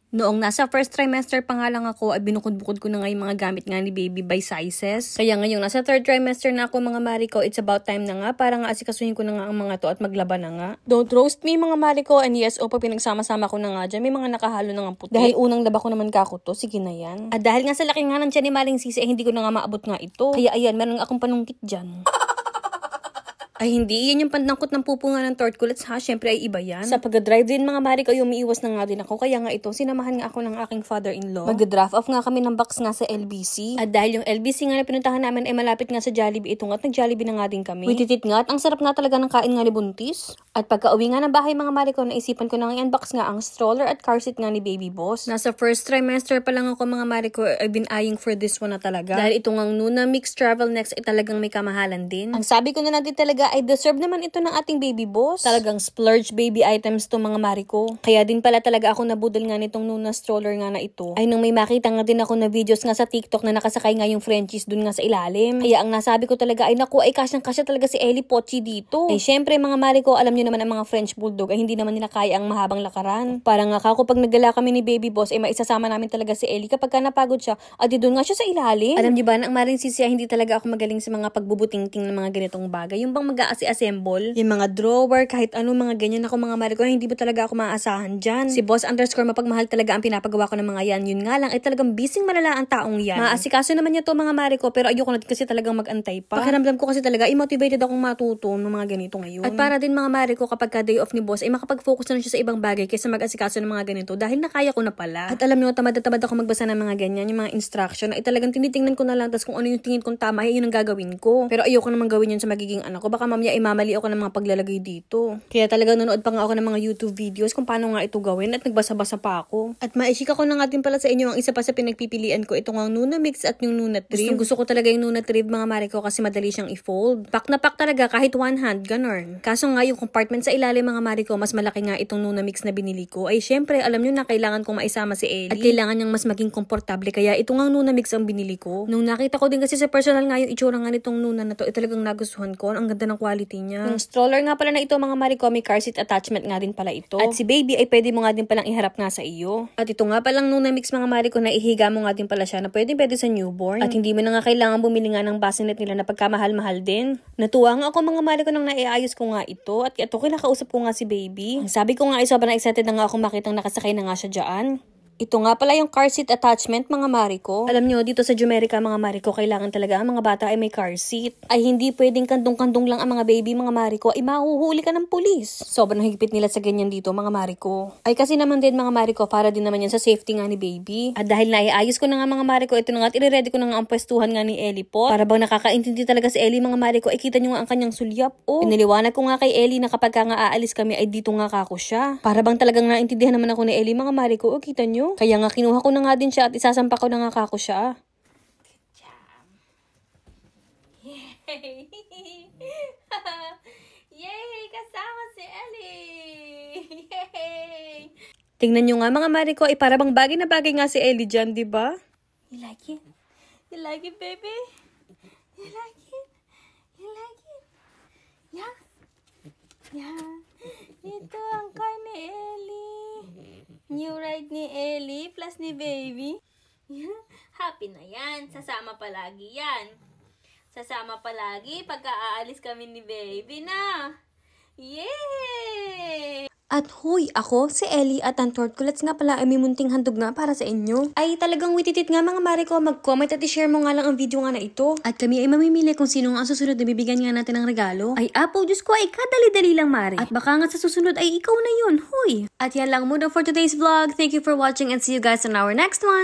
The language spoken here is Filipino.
Noong nasa first trimester pa nga lang ako, ay binukod-bukod ko na nga yung mga gamit nga ni baby by sizes. Kaya ngayong nasa third trimester na ako mga Mariko, it's about time na nga para nga asikasuhin ko na nga ang mga to at maglaba na nga. Don't roast me mga Mariko, and yes, opo pinagsama-sama ko na nga dyan. May mga nakahalo na nga puti. Dahil unang laba ko naman kako to, sige na yan. At dahil nga sa laki nga ng tiyan ni Maling Sisi, hindi ko na nga maabot nga ito. Kaya ayan, meron akong panungkit dyan. Ay hindi, yan yung pandangkot ng pupo nga ng tortculets ha, syempre ay iba yan. Sa pag-drive din mga Mariko, ay umiiwas na nga din ako, kaya nga ito, sinamahan nga ako ng aking father-in-law. Mag-draft off nga kami ng box nga sa LBC. At dahil yung LBC nga na pinuntahan namin ay malapit nga sa Jollibee, ito nga at nag-Jollibee na nga din kami. Wititit nga at ang sarap nga talaga ng kain nga ni Buntis. At pagka-uwi nga ng bahay mga Mariko, naisipan ko na nga i-unbox nga ang stroller at car seat nga ni Baby Boss. Nasa first trimester pa lang ako mga Mariko, I've been eyeing for this one na talaga. Dahil ito nga Nuna Mix Travel Next ay talagang may kamahalan din. Ang sabi ko na natin talaga ay deserve naman ito ng ating Baby Boss. Talagang splurge baby items to mga Mariko. Kaya din pala talaga ako nabudol nga nitong Nuna stroller nga na ito. Ay nung may makita nga din ako na videos nga sa TikTok na nakasakay nga yung Frenchies dun nga sa ilalim. Kaya ang nasabi ko talaga ay naku ay kasyang-kasya talaga si Ellie Pochi dito. Ay syempre mga Mariko, alam niyo naman ang mga French Bulldog ay hindi naman nila kaya ang mahabang lakaran. Parang nga kako pag nagdala kami ni Baby Boss ay maisasama namin talaga si Ellie kapag ka napagod siya at doon nga siya sa ilalim. Alam niyo ba na ang Maling Sisi ay hindi talaga ako magaling sa mga pagbubutingting ng mga ganitong bagay. Yung bang mag-aasi-assemble, yung mga drawer, kahit ano mga ganyan ako mga Mariko, hindi ba talaga ako maaasahan dyan. Si Boss _ mapagmahal talaga ang pinapagawa ko ng mga yan. Yun nga lang ay talagang bising malala ang taong yan. Maasikaso naman niya to mga Mariko, pero ayoko na kasi talagang mag-antay pa. Pakiramdam ko kasi talaga motivated akong matuto ng mga ganito ngayon. At para din mga Mariko, kapag ka day off ni Boss ay makapag-focus na siya sa ibang bagay kaysa mag-asikaso ng mga ganito dahil nakaya ko na pala. At alam niyo, tamad ako magbasa ng mga ganyan, yung mga instruction ay talagang tinitingnan ko na lang tas kung ano yung tingin kong tama ay yun ang gagawin ko. Pero ayoko naman gawin yun sa magiging anak ko. Baka mamaya ay mamali ako ng mga paglalagay dito. Kaya talagang nanood pa nga ako ng mga YouTube videos kung paano nga ito gawin at nagbasa-basa pa ako. At maishika ko na nga din pala sa inyo ang isa pa sa pinagpipilian ko, itong ang Nuna Mix at yung Nuna Trib. Gusto ko talaga yung Nuna Trib mga Mariko kasi madali siyang i-fold. Pack na pack talaga kahit one hand, ganon. Kaso nga yung compartment sa ilalim mga Mariko, mas malaki nga itong Nuna Mix na binili ko. Ay syempre alam nyo na kailangan kong maisama si Ellie. At kailangan niyang mas maging komportable kaya itong ang Nuna Mix ang binili ko. Nung nakita ko din kasi sa personal nga yung itsura nga nitong Nuna na to, talagang nagustuhan ko. Ang ganda ng quality niya. Yung stroller nga pala na ito mga Mariko, may car seat attachment nga din pala ito. At si baby ay pwede mo nga din palang iharap nga sa iyo. At ito nga palang Nuna Mix mga Mariko na ihiga mo nga din pala siya na pwede sa newborn. At hindi mo na nga kailangan bumili nga ng bassinet nila na pagkamahal-mahal din. Natuwa nga ako mga Mariko nang naiayos ko nga ito. At ito kinakausap ko nga si baby. Ang sabi ko nga ay sobrang excited na nga akong makitang nakasakay na nga siya dyan. Ito nga pala yung car seat attachment mga Mariko. Alam nyo, dito sa Jumerica mga Mariko, kailangan talaga ang mga bata ay may car seat. Ay hindi pwedeng kandong-kandong lang ang mga baby mga Mariko, ay mahuhuli ka ng pulis. Sobrang higpit nila sa ganyan dito mga Mariko. Ay kasi naman din mga Mariko, para din naman yan sa safety nga ni baby. At dahil naiayos ko na nga mga Mariko, ito na nga at i-ready ko na nga ang pwestuhan nga ni Ellie po. Para bang nakakaintindi talaga si Ellie mga Mariko, ay kita nyo nga ang kanyang sulyap. Oh. Iniliwanag ko nga kay Ellie na kapag ka nga aalis kami ay dito nga kako siya. Para bang talagang naintindihan naman ako ni Ellie mga Mariko, o kita nyo. Kaya nga kinuha ko na nga din siya at isasampa ko na nga kako siya. Good job. Yay! Yay! Kasama si Ellie! Yay! Tingnan nyo nga mga Mariko, ay para bang bagay na bagay nga si Ellie dyan, diba? You like it? You like it, baby? You like it? You like it? Yeah? Yeah. Ito ang car ni Ellie. New ride ni Ellie plus ni baby. Happy na yan. Sasama palagi yan. Sasama palagi pagka aalis kami ni baby na. Yay! At huy, ako, si Ellie at ang tortculets nga pala ay may munting handog nga para sa inyo. Ay talagang wititit nga mga Mariko, mag-comment at i-share mo nga lang ang video nga na ito. At kami ay mamimili kung sino nga ang susunod na bibigyan nga natin ng regalo. Ay apo, Diyos ko, ay kadali-dali lang Mari. At baka nga sa susunod ay ikaw na yun, huy. At yan lang muna for today's vlog. Thank you for watching and see you guys on our next one.